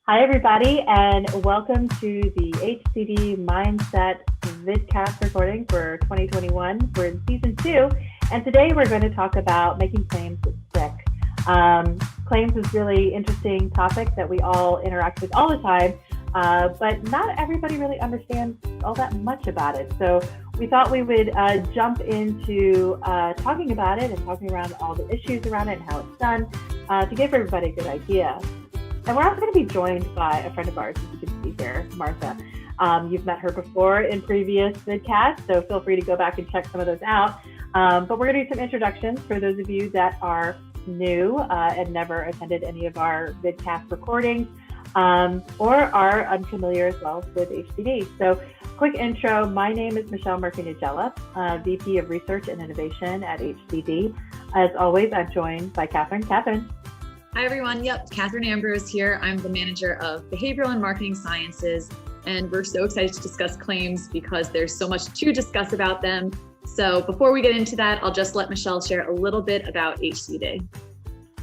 Hi, everybody, and welcome to the HCD Mindset vidcast recording for 2021. We're in season 2, and today we're going to talk about making claims that stick. Claims is a really interesting topic that we all interact with all the time, but not everybody really understands all that much about it. So we thought we would jump into talking about it and talking around all the issues around it and how it's done to give everybody a good idea. And we're also going to be joined by a friend of ours, as you can see here, Martha. You've met her before in previous vidcasts, so feel free to go back and check some of those out. But we're going to do some introductions for those of you that are new and never attended any of our vidcast recordings or are unfamiliar as well with HCD. So quick intro, my name is Michelle Niedziela, VP of Research and Innovation at HCD. As always, I'm joined by Kathryn. Kathryn. Hi, everyone. Yep, Kathryn Ambroze here. I'm the manager of Behavioral and Marketing Sciences, and we're so excited to discuss claims because there's so much to discuss about them. So before we get into that, I'll just let Michelle share a little bit about HCD.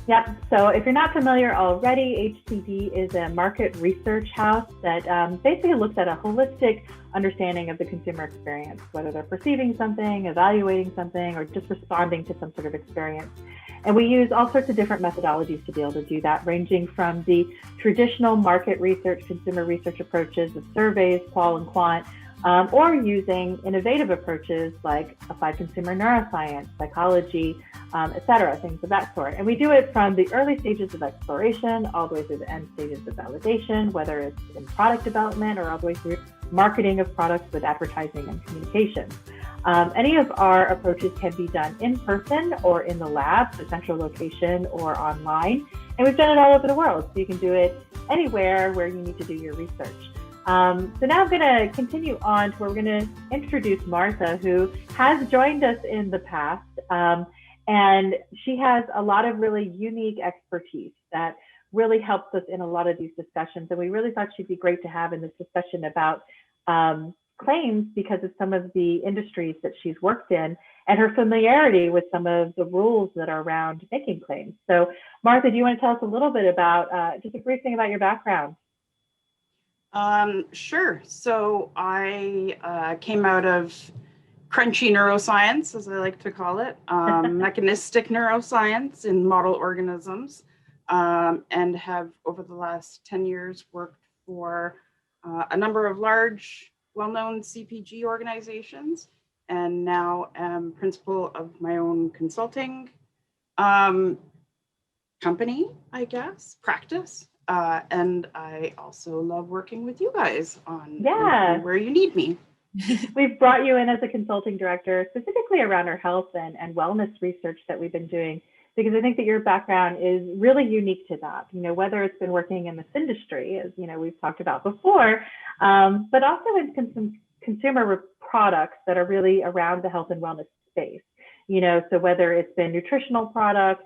Yep. So if you're not familiar already, HCD is a market research house that basically looks at a holistic understanding of the consumer experience, whether they're perceiving something, evaluating something, or just responding to some sort of experience. And we use all sorts of different methodologies to be able to do that, ranging from the traditional market research, consumer research approaches of surveys, qual and quant, or using innovative approaches like applied consumer neuroscience, psychology, et cetera, things of that sort. And we do it from the early stages of exploration all the way through the end stages of validation, whether it's in product development or all the way through marketing of products with advertising and communications. Any of our approaches can be done in person or in the lab, so central location or online. And we've done it all over the world, so you can do it anywhere where you need to do your research. So now I'm going to continue on to where we're going to introduce Martha, who has joined us in the past. And she has a lot of really unique expertise that really helps us in a lot of these discussions. And we really thought she'd be great to have in this discussion about claims because of some of the industries that she's worked in and her familiarity with some of the rules that are around making claims. So Martha, do you want to tell us a little bit about, just a brief thing about your background? Sure. So I came out of crunchy neuroscience, as I like to call it, mechanistic neuroscience in model organisms, and have over the last 10 years worked for a number of large, well-known CPG organizations, and now am principal of my own consulting company, I guess, practice. And I also love working with you guys on where you need me. We've brought you in as a consulting director, specifically around our health and wellness research that we've been doing, because I think that your background is really unique to that, whether it's been working in this industry, as we've talked about before, but also in consumer products that are really around the health and wellness space, so whether it's been nutritional products,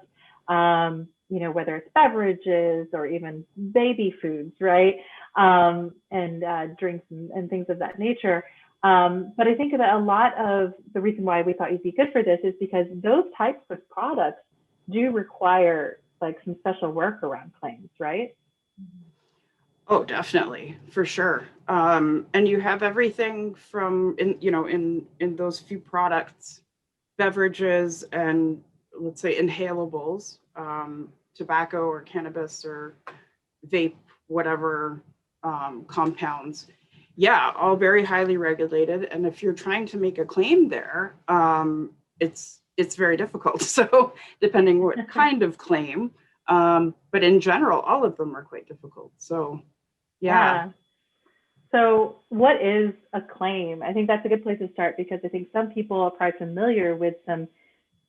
whether it's beverages or even baby foods, right? And drinks and things of that nature. But I think that a lot of the reason why we thought you'd be good for this is because those types of products do require like some special work around claims, right? Oh, definitely, for sure. And you have everything from in those few products, beverages and let's say inhalables, tobacco or cannabis or vape, whatever compounds. Yeah, all very highly regulated. And if you're trying to make a claim there, it's very difficult. So depending what kind of claim, but in general, all of them are quite difficult. So yeah. So what is a claim? I think that's a good place to start because I think some people are probably familiar with some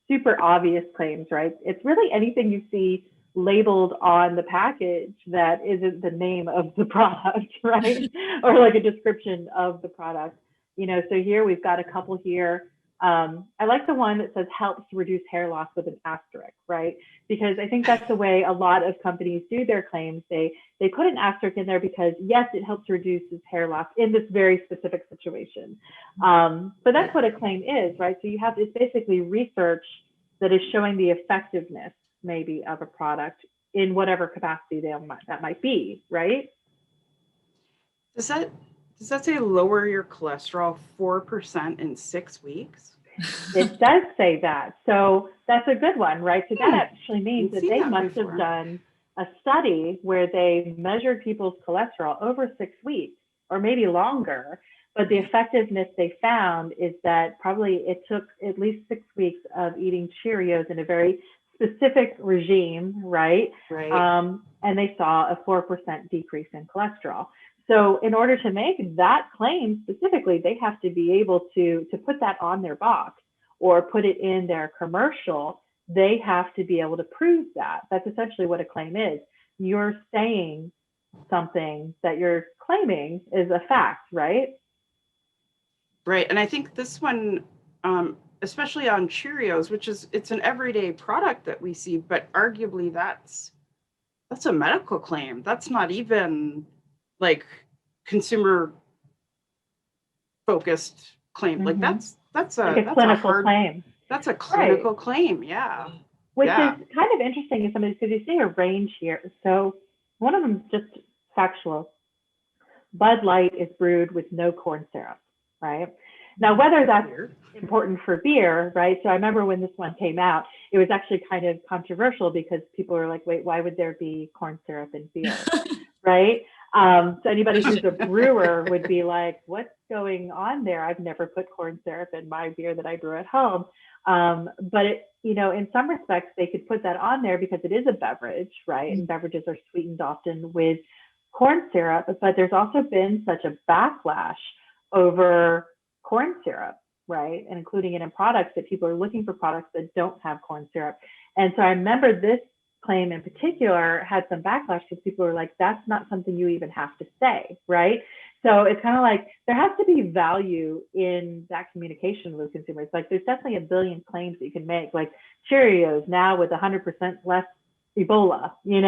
super obvious claims, right? It's really anything you see labeled on the package that isn't the name of the product, right? Or like a description of the product. So here we've got a couple here. I like the one that says helps reduce hair loss with an asterisk, right? Because I think that's the way a lot of companies do their claims. They put an asterisk in there because yes, it helps reduce his hair loss in this very specific situation. But that's what a claim is, right? So you have this basically research that is showing the effectiveness maybe of a product in whatever capacity that might be, right? Does that say lower your cholesterol 4% in 6 weeks? It does say that. So that's a good one, right? So that actually means that they must have done a study where they measured people's cholesterol over 6 weeks or maybe longer. But the effectiveness they found is that probably it took at least 6 weeks of eating Cheerios in a very specific regime, right? Right. And they saw a 4% decrease in cholesterol. So in order to make that claim specifically, they have to be able to put that on their box or put it in their commercial. They have to be able to prove that. That's essentially what a claim is. You're saying something that you're claiming is a fact, right? Right. And I think this one, especially on Cheerios, it's an everyday product that we see, but arguably that's a medical claim. That's not even like consumer focused claim. Like that's like a clinical claim. That's a clinical claim. Yeah. Which is kind of interesting in some of these, because you see a range here. So one of them is just factual. Bud Light is brewed with no corn syrup, right? Now, whether that's important for beer, right? So I remember when this one came out, it was actually kind of controversial because people were like, wait, why would there be corn syrup in beer, right? So anybody who's a brewer would be like, what's going on there? I've never put corn syrup in my beer that I brew at home. But in some respects, they could put that on there because it is a beverage, right? And beverages are sweetened often with corn syrup, but there's also been such a backlash over corn syrup, right? And including it in products, that people are looking for products that don't have corn syrup. And so I remember this claim in particular had some backlash because people were like, that's not something you even have to say, right? So it's kind of like there has to be value in that communication with consumers. Like there's definitely a billion claims that you can make, like Cheerios now with 100% less Ebola, and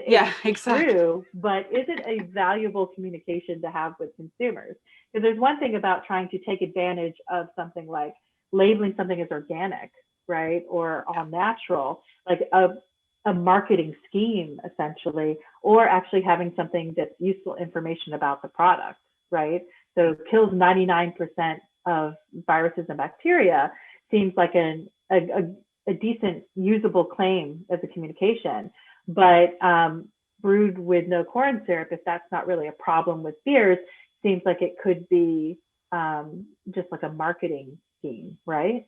it's true, but is it a valuable communication to have with consumers? Because there's one thing about trying to take advantage of something like labeling something as organic, right? Or all natural, like a marketing scheme essentially, or actually having something that's useful information about the product, right? So kills 99% of viruses and bacteria seems like a decent usable claim as a communication, but brewed with no corn syrup, if that's not really a problem with beers, seems like it could be just like a marketing scheme, right?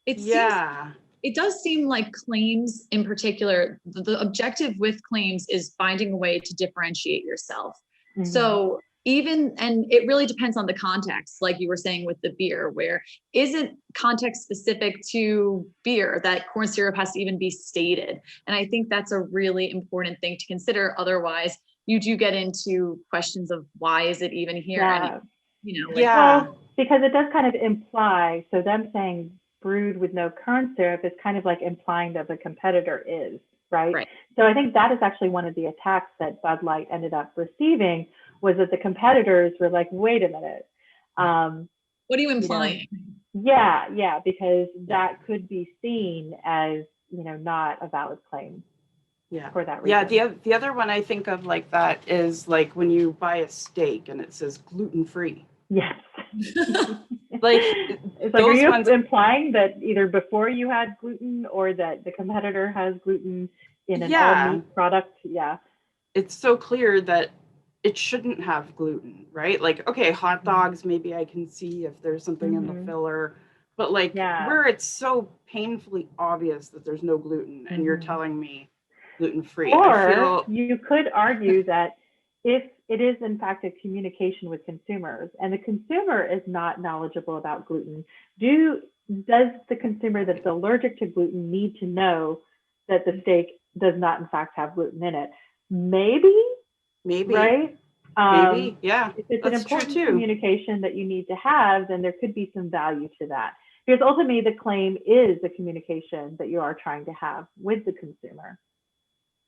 It does seem like claims in particular, the objective with claims is finding a way to differentiate yourself. Mm-hmm. So and it really depends on the context, like you were saying with the beer, where isn't context specific to beer that corn syrup has to even be stated. And I think that's a really important thing to consider. Otherwise, you do get into questions of why is it even here? Yeah. Well, because it does kind of imply, so them saying brewed with no corn syrup is kind of like implying that the competitor is, right? So I think that is actually one of the attacks that Bud Light ended up receiving, was that the competitors were like, wait a minute. What are you implying? Yeah, because that could be seen as, not a valid claim. Yeah. For that reason. Yeah. The other one I think of like that is like when you buy a steak and it says gluten-free. Yes. Like, it's like, are you implying that either before you had gluten or that the competitor has gluten in an all meat product? Yeah. It's so clear that it shouldn't have gluten, right? Like, okay, hot dogs, maybe I can see if there's something in the filler, but like where it's so painfully obvious that there's no gluten and you're telling me gluten-free. Or you could argue that if it is in fact a communication with consumers and the consumer is not knowledgeable about gluten, does the consumer that's allergic to gluten need to know that the steak does not in fact have gluten in it? Maybe, right? Maybe, yeah. If it's an important communication that you need to have, then there could be some value to that. Because ultimately the claim is the communication that you are trying to have with the consumer.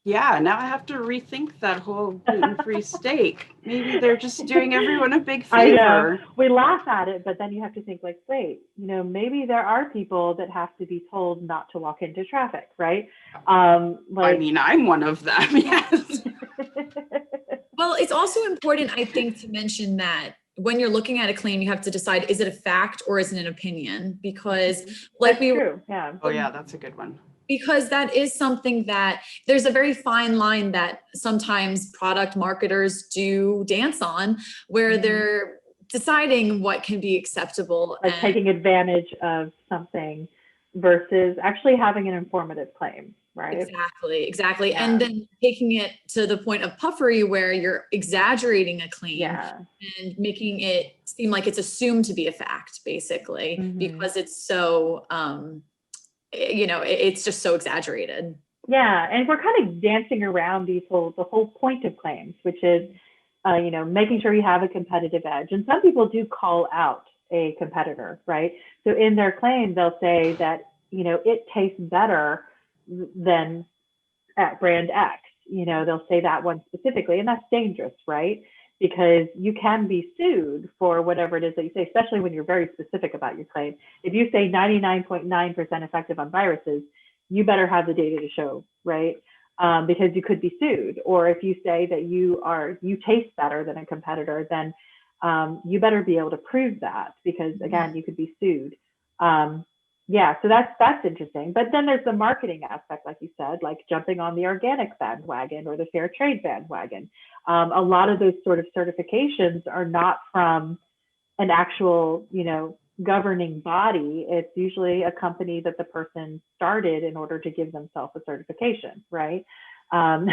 Yeah, now I have to rethink that whole gluten-free steak. Maybe they're just doing everyone a big favor. I know. We laugh at it, but then you have to think like, wait, maybe there are people that have to be told not to walk into traffic, right? I mean, I'm one of them, yes. Well, it's also important, I think, to mention that when you're looking at a claim, you have to decide, is it a fact or is it an opinion? Because like That's true. Yeah. Oh yeah, that's a good one. Because that is something that there's a very fine line that sometimes product marketers do dance on, where they're deciding what can be acceptable. Like taking advantage of something versus actually having an informative claim, right? Exactly. Yeah. And then taking it to the point of puffery where you're exaggerating a claim and making it seem like it's assumed to be a fact, basically, because it's so, it's just so exaggerated. Yeah. And we're kind of dancing around the whole point of claims, which is, making sure you have a competitive edge. And some people do call out a competitor, right? So in their claim, they'll say that, it tastes better than at brand X. They'll say that one specifically, and that's dangerous, right? Because you can be sued for whatever it is that you say, especially when you're very specific about your claim. If you say 99.9% effective on viruses, you better have the data to show, right? Because you could be sued. Or if you say that you taste better than a competitor, then you better be able to prove that, because again, you could be sued. So that's interesting. But then there's the marketing aspect, like you said, like jumping on the organic bandwagon or the fair trade bandwagon. A lot of those sort of certifications are not from an actual, governing body. It's usually a company that the person started in order to give themselves a certification, right? So,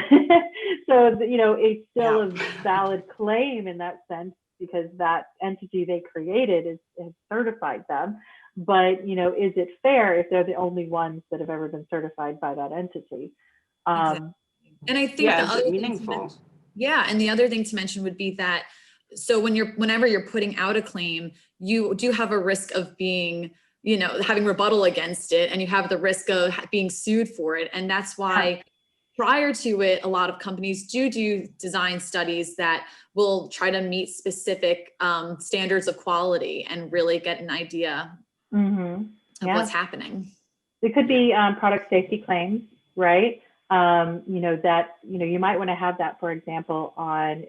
it's still a valid claim in that sense, because that entity they created has certified them. But, is it fair if they're the only ones that have ever been certified by that entity? Exactly. And I think the other meaningful. And the other thing to mention would be that, so whenever you're putting out a claim, you do have a risk of being, having rebuttal against it, and you have the risk of being sued for it. And that's why prior to it, a lot of companies do design studies that will try to meet specific standards of quality and really get an idea of what's happening. It could be product safety claims, right? You might want to have that, for example, on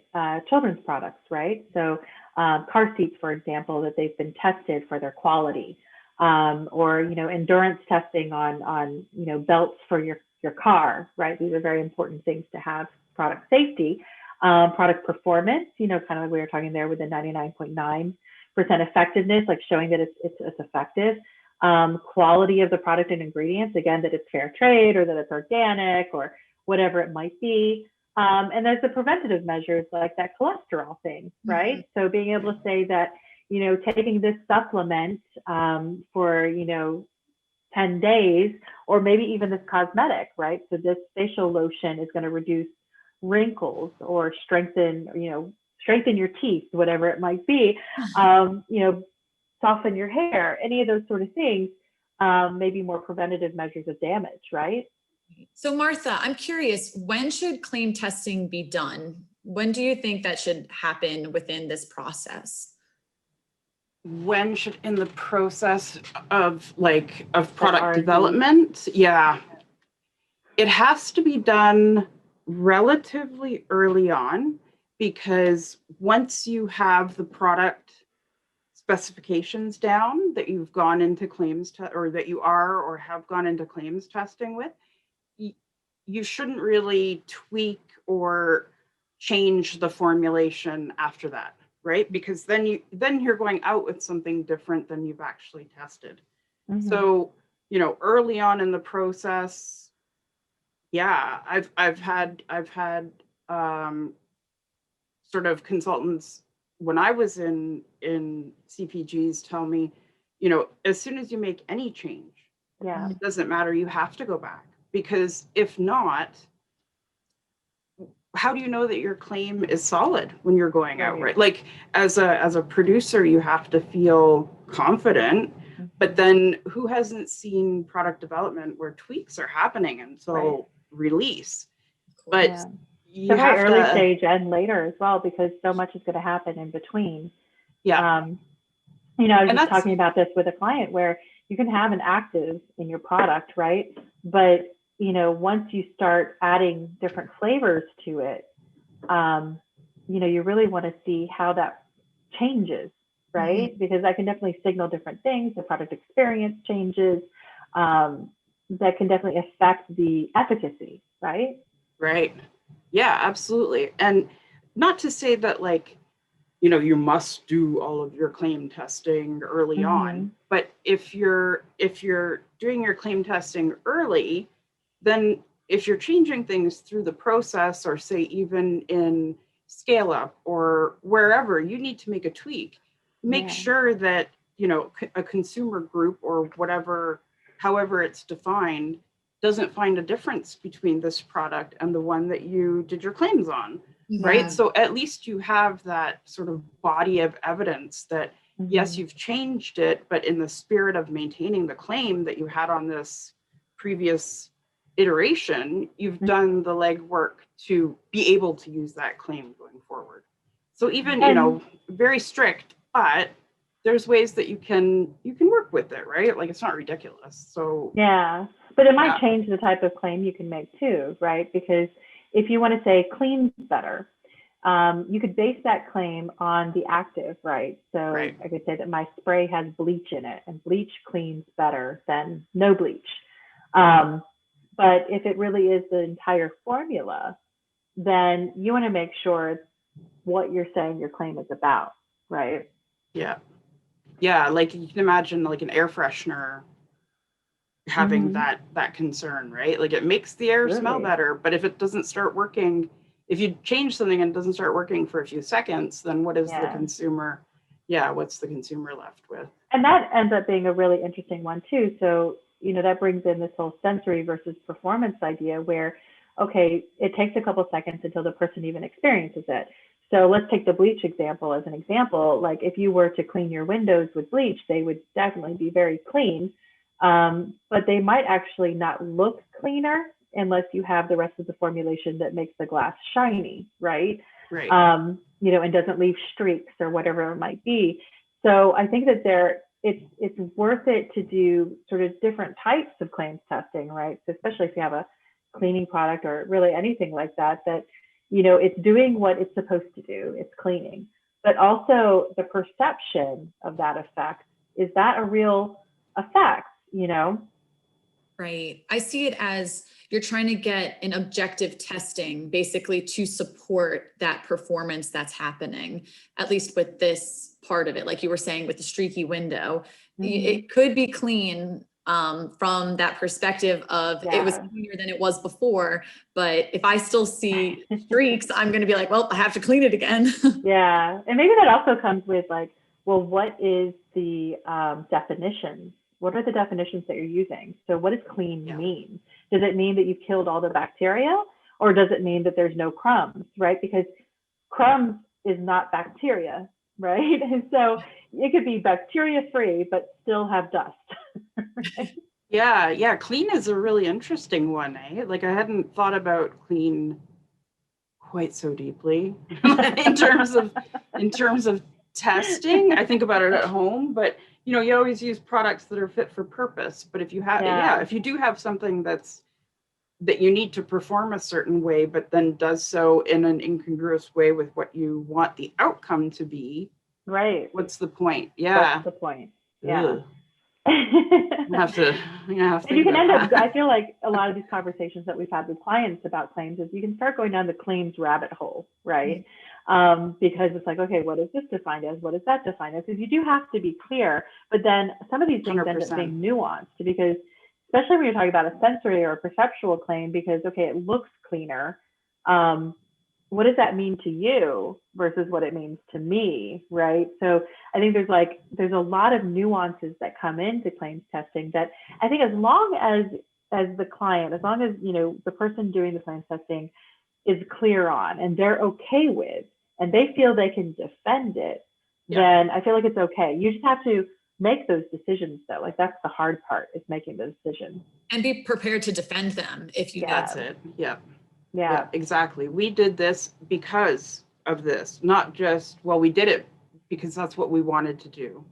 children's products, right? So car seats, for example, that they've been tested for their quality, or endurance testing on belts for your car, right? These are very important things to have. Product safety, product performance, kind of like we were talking there with the 99.9% effectiveness, like showing that it's effective. Quality of the product and ingredients, again, that it's fair trade or that it's organic or whatever it might be. And there's the preventative measures like that cholesterol thing, right? So being able to say that, taking this supplement for, 10 days, or maybe even this cosmetic, right? So this facial lotion is going to reduce wrinkles or strengthen your teeth, whatever it might be, soften your hair, any of those sort of things, maybe more preventative measures of damage, right? So Martha, I'm curious, when should claim testing be done? When do you think that should happen within this process? When should, in the process of product development? Yeah. It has to be done relatively early on, because once you have the product specifications down that you've gone into claims or that you are or have gone into claims testing with, you shouldn't really tweak or change the formulation after that, right? Because then you're going out with something different than you've actually tested. So, early on in the process, I've had sort of consultants when I was in CPGs tell me, as soon as you make any change, it doesn't matter, you have to go back, because if not, how do you know that your claim is solid when you're going out, right? Like as a producer, you have to feel confident, but then who hasn't seen product development where tweaks are happening until release? But you have early stage and later as well, because so much is going to happen in between. I was just talking about this with a client where you can have an active in your product, right? But once you start adding different flavors to it, you really want to see how that changes, right? Because that can definitely signal different things. The product experience changes. That can definitely affect the efficacy, right? Right. Yeah, absolutely. And not to say that like, you must do all of your claim testing early on, but if you're doing your claim testing early, then if you're changing things through the process, or say even in scale up or wherever you need to make a tweak, make sure that a consumer group or whatever, however it's defined, doesn't find a difference between this product and the one that you did your claims on. Right. So at least you have that sort of body of evidence that, yes, you've changed it, but in the spirit of maintaining the claim that you had on this previous iteration, you've done the legwork to be able to use that claim going forward. So even, very strict, but there's ways that you can work with it, right? Like it's not ridiculous. So yeah, but it might change the type of claim you can make too, right? Because if you want to say cleans better, you could base that claim on the active, right? So I could say that my spray has bleach in it, and bleach cleans better than no bleach. But if it really is the entire formula, then you want to make sure what you're saying your claim is about, right? Yeah. Yeah, like you can imagine like an air freshener having that concern, right? Like it makes the air smell better, but if it doesn't start working, if you change something and it doesn't start working for a few seconds, then what is the consumer? Yeah, what's the consumer left with? And that ends up being a really interesting one too. So, that brings in this whole sensory versus performance idea where, okay, it takes a couple seconds until the person even experiences it. So let's take the bleach example as an example. Like if you were to clean your windows with bleach, they would definitely be very clean. But they might actually not look cleaner unless you have the rest of the formulation that makes the glass shiny, right? Right. And doesn't leave streaks or whatever it might be. So I think that it's worth it to do sort of different types of claims testing, right? So especially if you have a cleaning product or really anything like that, it's doing what it's supposed to do, it's cleaning, but also the perception of that effect. Is that a real effect, Right. I see it as you're trying to get an objective testing basically to support that performance that's happening, at least with this part of it. Like you were saying with the streaky window, it could be clean from that perspective of it was cleaner than it was before. But if I still see streaks, I'm going to be like, well, I have to clean it again. Yeah. And maybe that also comes with like, well, what is the definition? What are the definitions that you're using? So what does clean mean? Does it mean that you've killed all the bacteria, or does it mean that there's no crumbs, right? Because crumbs is not bacteria, right? And so it could be bacteria free, but still have dust. Right? Yeah. Clean is a really interesting one, eh? Like I hadn't thought about clean quite so deeply in terms of testing. I think about it at home, but you always use products that are fit for purpose. But if you have, if you do have something that you need to perform a certain way, but then does so in an incongruous way with what you want the outcome to be, right? What's the point? Yeah, what's the point? Yeah. I have to. And you can end up. I feel like a lot of these conversations that we've had with clients about claims is you can start going down the claims rabbit hole, right? Because it's like, okay, what is this defined as? What is that defined as? Because you do have to be clear, but then some of these things 100%. end up being nuanced because, especially when you're talking about a sensory or a perceptual claim, because okay, it looks cleaner. What does that mean to you versus what it means to me, right? So I think there's a lot of nuances that come into claims testing that I think as long as the client, as long as the person doing the claims testing is clear on and they're okay with and they feel they can defend it, then I feel like it's okay. You just have to make those decisions though. Like that's the hard part, is making those decisions. And be prepared to defend them if you That's it. Yeah, Yeah, exactly. We did this because of this, not just, well, we did it because that's what we wanted to do.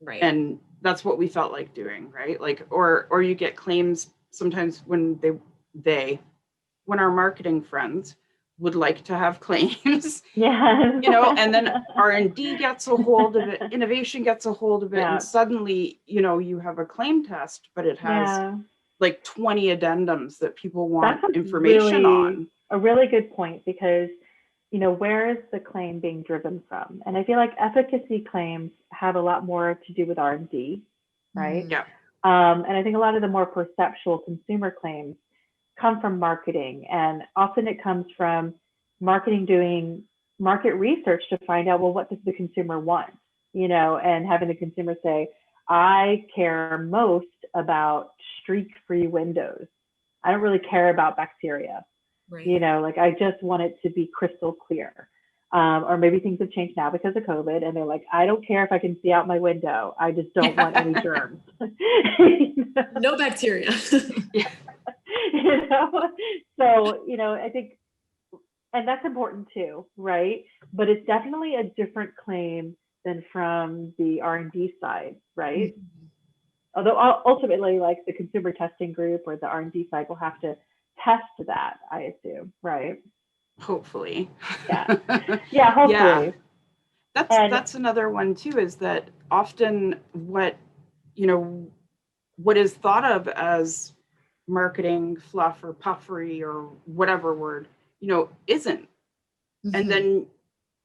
Right. And that's what we felt like doing, right? Like, or you get claims sometimes when when our marketing friends would like to have claims, Yeah. and then R&D gets a hold of it, innovation gets a hold of it, Yeah. and suddenly, you have a claim test, but it has Yeah. like 20 addendums that people want That's information on. a really good point, because where is the claim being driven from? And I feel like efficacy claims have a lot more to do with R&D, right? Yeah. And I think a lot of the more perceptual consumer claims come from marketing, and often it comes from marketing doing market research to find out, well, what does the consumer want? And having the consumer say, I care most about streak-free windows. I don't really care about bacteria. Right. Like I just want it to be crystal clear. Or maybe things have changed now because of COVID, and they're like, I don't care if I can see out my window. I just don't want any germs. No bacteria. Yeah. So, I think, and that's important too, right? But it's definitely a different claim than from the R&D side, right? Mm-hmm. Although ultimately, like the consumer testing group or the R&D side will have to test that, I assume, right? Hopefully. Yeah. Yeah, hopefully. Yeah. That's another one too, is that often what is thought of as marketing fluff or puffery or whatever word, isn't. Mm-hmm. And then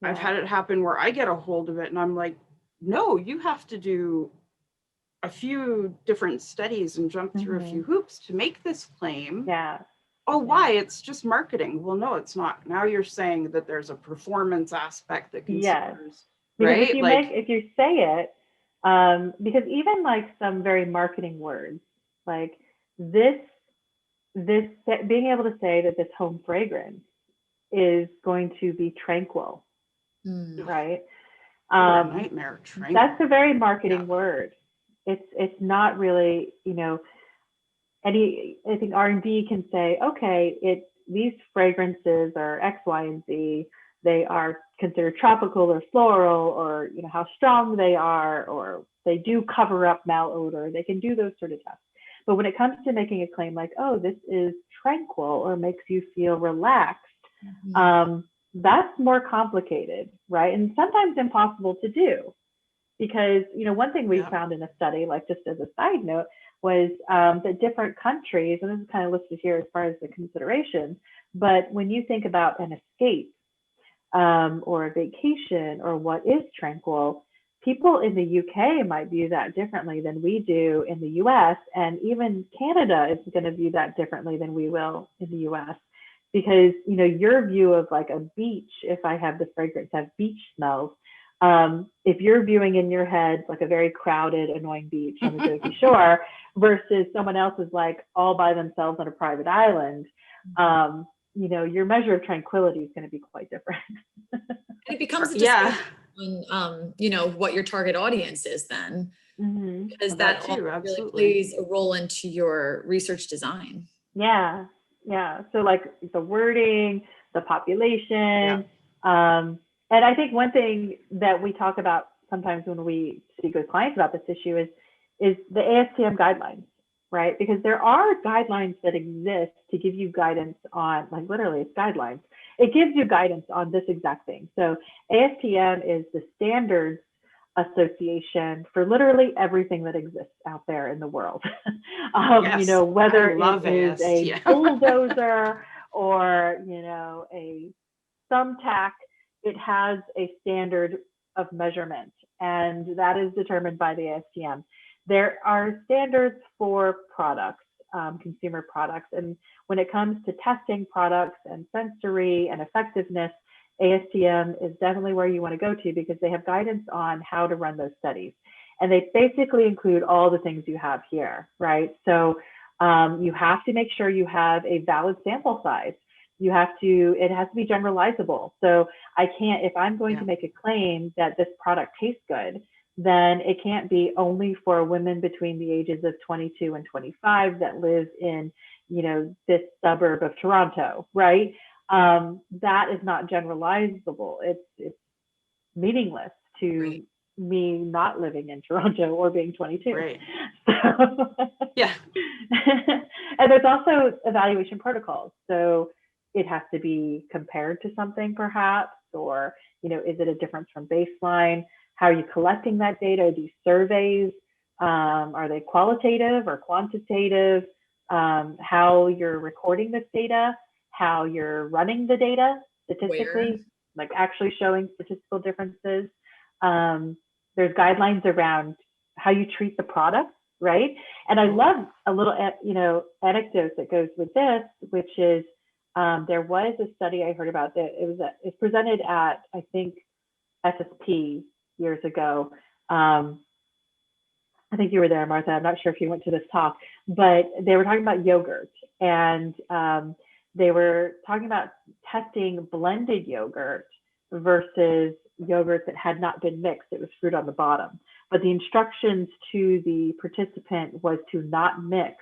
I've had it happen where I get a hold of it and I'm like, no, you have to do a few different studies and jump through a few hoops to make this claim. Yeah. Oh, why? It's just marketing. Well, no, it's not. Now you're saying that there's a performance aspect that consumers, because right? if you say it, because even like some very marketing words, like this being able to say that this home fragrance is going to be tranquil, right? What a nightmare. Tranquil. That's a very marketing word. It's not really, I think R&D can say, okay, these fragrances are X, Y, and Z. They are considered tropical or floral, or how strong they are, or they do cover up malodor. They can do those sort of tests. But when it comes to making a claim like, oh, this is tranquil or makes you feel relaxed, that's more complicated, right? And sometimes impossible to do. Because, one thing we found in a study, like just as a side note, was that different countries, and this is kind of listed here as far as the consideration, but when you think about an escape or a vacation or what is tranquil, people in the UK might view that differently than we do in the US, and even Canada is going to view that differently than we will in the US. Because, your view of like a beach, if I have the fragrance have beach smells, if you're viewing in your head like a very crowded, annoying beach on the Jersey Shore versus someone else is like all by themselves on a private island, your measure of tranquility is going to be quite different. And it becomes a discussion on, what your target audience is then, because that too, really plays a role into your research design. Yeah. So like the wording, the population, and I think one thing that we talk about sometimes when we speak with clients about this issue is the ASTM guidelines, right? Because there are guidelines that exist to give you guidance on, like literally it's guidelines. It gives you guidance on this exact thing. So ASTM is the Standards Association for literally everything that exists out there in the world. Whether it is a bulldozer or, a thumbtack, it has a standard of measurement, and that is determined by the ASTM. There are standards for products, consumer products, and when it comes to testing products and sensory and effectiveness, ASTM is definitely where you want to go to, because they have guidance on how to run those studies. And they basically include all the things you have here, right? So you have to make sure you have a valid sample size. It has to be generalizable. So if I'm going to make a claim that this product tastes good, then it can't be only for women between the ages of 22 and 25 that live in, this suburb of Toronto, right? That is not generalizable. It's meaningless to me not living in Toronto or being 22. Right. So, and there's also evaluation protocols. So it has to be compared to something perhaps, or, is it a difference from baseline? How are you collecting that data? Do you surveys? Are they qualitative or quantitative? How you're recording this data, how you're running the data statistically, like actually showing statistical differences. There's guidelines around how you treat the product, right? And I love a little, anecdote that goes with this, which is there was a study I heard about that it's presented at, I think, SSP years ago. I think you were there, Martha. I'm not sure if you went to this talk, but they were talking about yogurt, and they were talking about testing blended yogurt versus yogurt that had not been mixed. It was fruit on the bottom. But the instructions to the participant was to not mix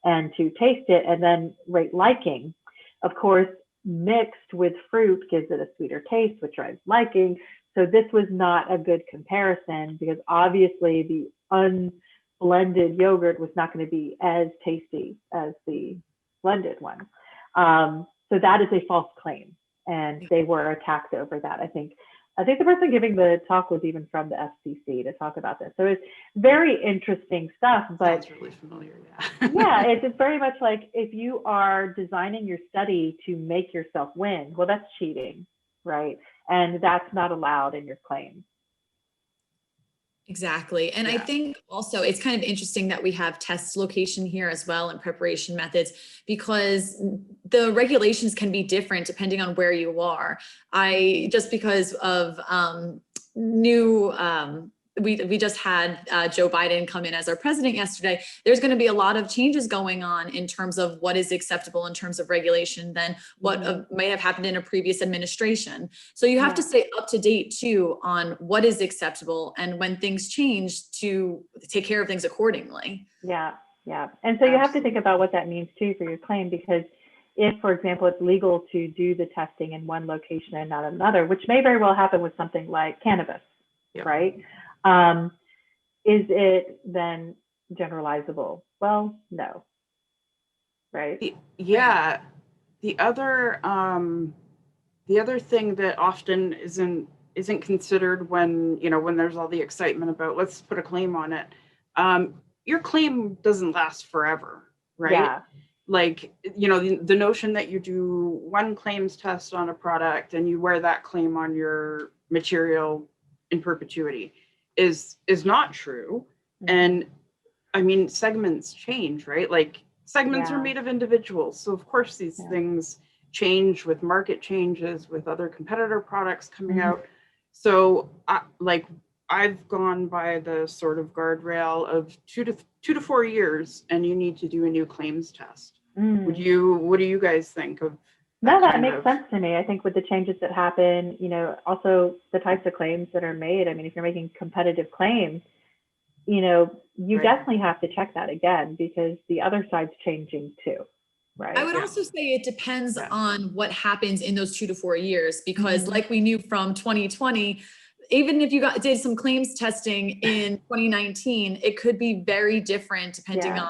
and to taste it and then rate liking. Of course, mixed with fruit gives it a sweeter taste, which drives liking. So this was not a good comparison because obviously the unblended yogurt was not going to be as tasty as the blended one. So that is a false claim, and they were attacked over that. I think the person giving the talk was even from the FCC to talk about this. So it's very interesting stuff. But sounds really familiar, yeah, it's very much like if you are designing your study to make yourself win, well, that's cheating, right? And that's not allowed in your claim. Exactly. And I think also it's kind of interesting that we have test location here as well and preparation methods, because the regulations can be different depending on where you are. Just because of we just had Joe Biden come in as our president yesterday. There's going to be a lot of changes going on in terms of what is acceptable in terms of regulation than what may have happened in a previous administration. So you have to stay up to date too on what is acceptable and when things change to take care of things accordingly. Yeah. And so you have to think about what that means too for your claim, because if, for example, it's legal to do the testing in one location and not another, which may very well happen with something like cannabis, right? Is it then generalizable? Well, no. Right? Yeah. The other thing that often isn't considered when there's all the excitement about let's put a claim on it. Your claim doesn't last forever, right? Yeah. Like, the notion that you do one claims test on a product and you wear that claim on your material in perpetuity is not true. And I mean, segments change, right? Like segments are made of individuals. So of course these things change with market changes, with other competitor products coming out. So I've gone by the sort of guardrail of 2 to 4 years, and you need to do a new claims test. What do you guys think of that? No, that makes sense to me. I think with the changes that happen, also the types of claims that are made. I mean, if you're making competitive claims, you definitely have to check that again, because the other side's changing too, right? I would also say it depends on what happens in those 2 to 4 years, because like we knew from 2020, even if you did some claims testing in 2019, it could be very different depending on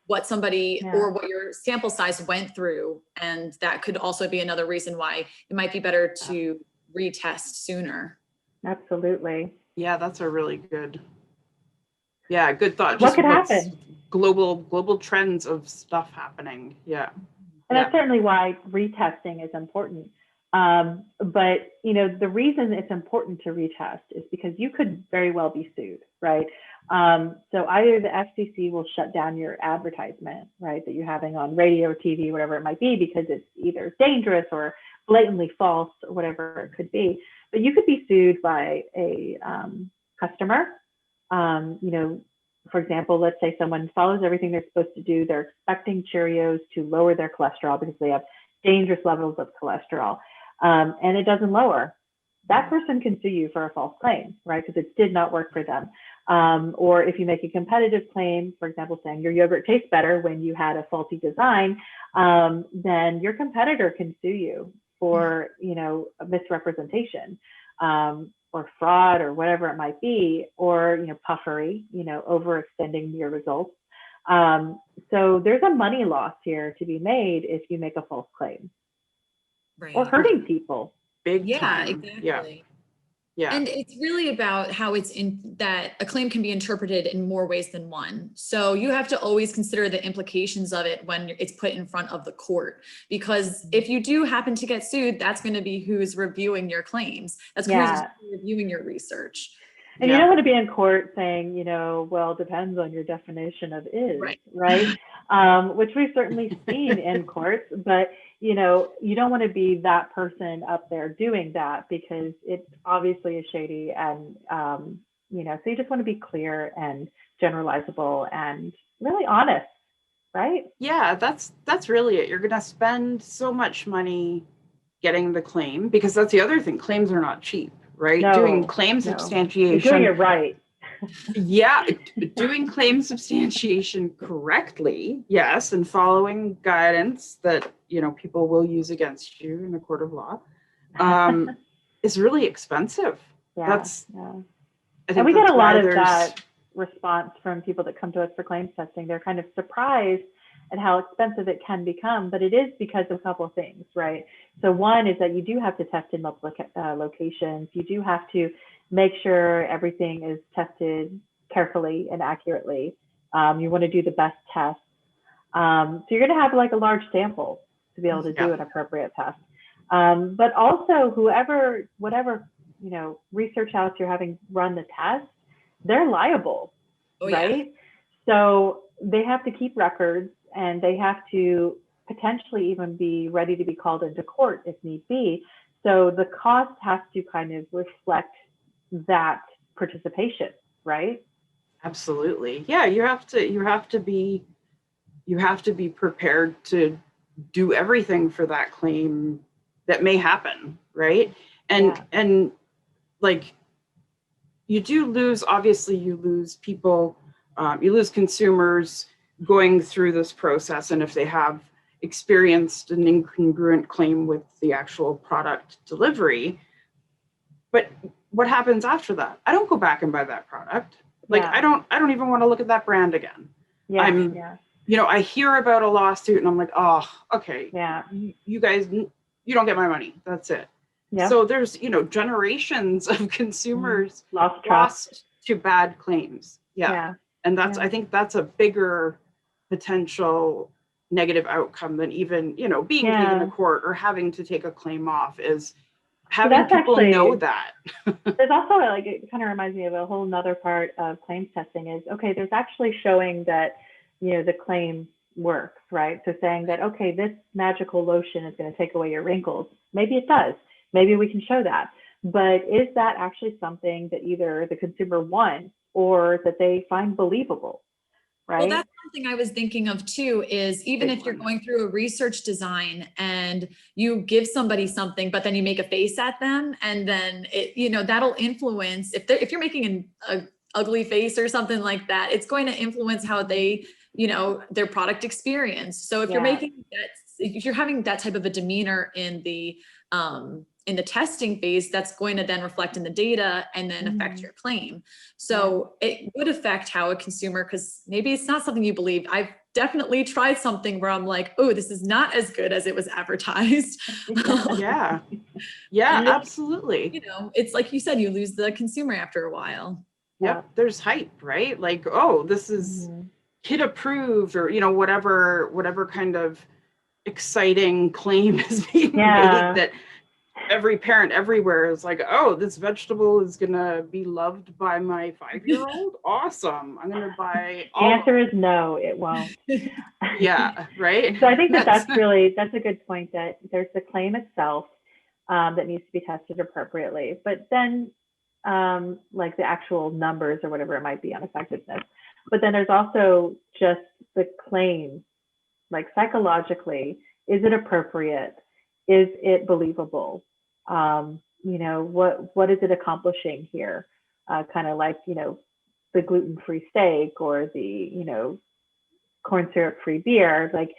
what somebody or what your sample size went through. And that could also be another reason why it might be better to retest sooner. Absolutely. Yeah, that's a really good thought. What could happen? Global trends of stuff happening. Yeah. And that's certainly why retesting is important. But the reason it's important to retest is because you could very well be sued, right? So either the FCC will shut down your advertisement, right, that you're having on radio, TV, whatever it might be, because it's either dangerous or blatantly false or whatever it could be. But you could be sued by a customer. For example, let's say someone follows everything they're supposed to do. They're expecting Cheerios to lower their cholesterol because they have dangerous levels of cholesterol, and it doesn't lower. That person can sue you for a false claim, right? Because it did not work for them. Or if you make a competitive claim, for example, saying your yogurt tastes better when you had a faulty design, then your competitor can sue you for, a misrepresentation, or fraud, or whatever it might be, or, puffery, overextending your results. So there's a money loss here to be made if you make a false claim. Right. or hurting people. Big Yeah, time. exactly. Yeah. And it's really about how it's in that a claim can be interpreted in more ways than one. So you have to always consider the implications of it when it's put in front of the court, because if you do happen to get sued, that's going to be who's reviewing your claims. That's who's reviewing your research. And you don't want to be in court saying, well, depends on your definition of is, right? Which we've certainly seen in courts, but you don't want to be that person up there doing that, because it obviously is shady, and so you just want to be clear and generalizable and really honest, right? Yeah, that's really it. You're going to spend so much money getting the claim, because that's the other thing. Claims are not cheap, right? Doing claim substantiation. You're doing it right. Yeah, doing claim substantiation correctly, yes, and following guidance that people will use against you in a court of law, is really expensive. I think and we get a lot of that response from people that come to us for claims testing. They're kind of surprised at how expensive it can become, but it is because of a couple of things, right? So one is that you do have to test in multiple locations. You do have to make sure everything is tested carefully and accurately. You want to do the best tests. So you're going to have like a large sample to be able to do an appropriate test. But also whatever research house you're having run the test, they're liable, right? So they have to keep records, and they have to potentially even be ready to be called into court if need be. So the cost has to kind of reflect that participation, right? Absolutely. Yeah, you have to be prepared to do everything for that claim that may happen, right? And like, you do lose, obviously you lose people, you lose consumers going through this process, and if they have experienced an incongruent claim with the actual product delivery. But what happens after that? I don't go back and buy that product. Like, I don't even want to look at that brand again. I hear about a lawsuit and I'm like, oh, okay. Yeah. You guys, you don't get my money. That's it. Yeah. So there's, generations of consumers lost to bad claims. Yeah. And I think that's a bigger potential negative outcome than even, being taken to court or having to take a claim off, is having people know that. There's also, like, it kind of reminds me of a whole nother part of claims testing is, okay, there's actually showing that, the claim works, right? So saying that, okay, this magical lotion is going to take away your wrinkles. Maybe it does. Maybe we can show that. But is that actually something that either the consumer wants or that they find believable? Right? Well, that's something I was thinking of too, is even if you're going through a research design and you give somebody something, but then you make a face at them, and then it, that'll influence, if you're making an ugly face or something like that, it's going to influence how they, their product experience. So if you're making that, if you're having that type of a demeanor in the testing phase, that's going to then reflect in the data and then affect your claim. So it would affect how a consumer, because maybe it's not something you believe. I've definitely tried something where I'm like, oh, this is not as good as it was advertised. Yeah, absolutely. It's like you said, you lose the consumer after a while. Yep, there's hype, right? Like, oh, this is kid approved, or whatever kind of exciting claim is being made, that every parent everywhere is like, oh, this vegetable is gonna be loved by my 5-year-old. Awesome, I'm gonna buy all. The answer is no, it won't. Yeah, right. So I think that's a good point, that there's the claim itself that needs to be tested appropriately, but then like the actual numbers or whatever it might be on effectiveness. But then there's also just the claim, like psychologically, is it appropriate? Is it believable? What is it accomplishing here? Kind of like, the gluten-free steak or the, corn syrup-free beer. Like,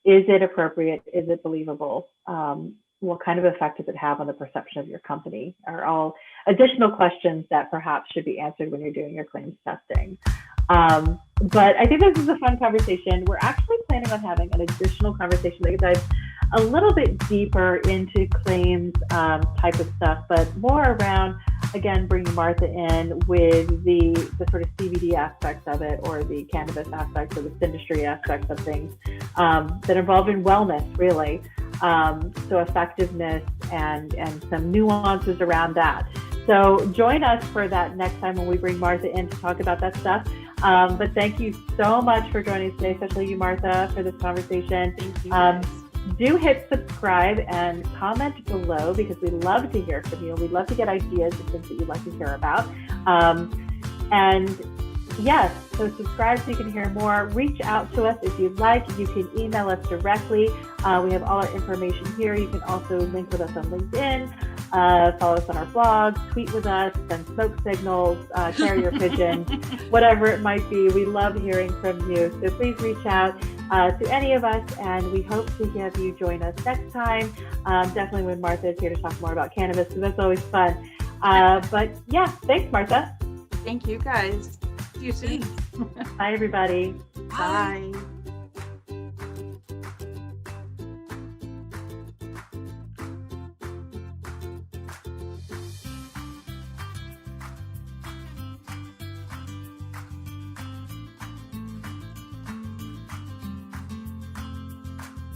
is it appropriate? Is it believable? What kind of effect does it have on the perception of your company? Are all additional questions that perhaps should be answered when you're doing your claims testing. But I think this is a fun conversation. We're actually planning on having an additional conversation, because a little bit deeper into claims type of stuff, but more around, again, bringing Martha in with the sort of CBD aspects of it, or the cannabis aspects, or the industry aspects of things that involve in wellness, really. So effectiveness and some nuances around that. So join us for that next time when we bring Martha in to talk about that stuff. But thank you so much for joining us today, especially you, Martha, for this conversation. Thank you. Do hit subscribe and comment below, because we love to hear from you. We'd love to get ideas and things that you'd like to hear about. And yes, so subscribe so you can hear more. Reach out to us if you'd like. You can email us directly. We have all our information here. You can also link with us on LinkedIn, follow us on our blog, tweet with us, send smoke signals, carrier pigeon, whatever it might be. We love hearing from you. So please reach out to any of us, and we hope to have you join us next time. Definitely when Martha is here to talk more about cannabis, because that's always fun. But yeah, thanks, Martha. Thank you, guys. See you soon. Bye, everybody. Bye.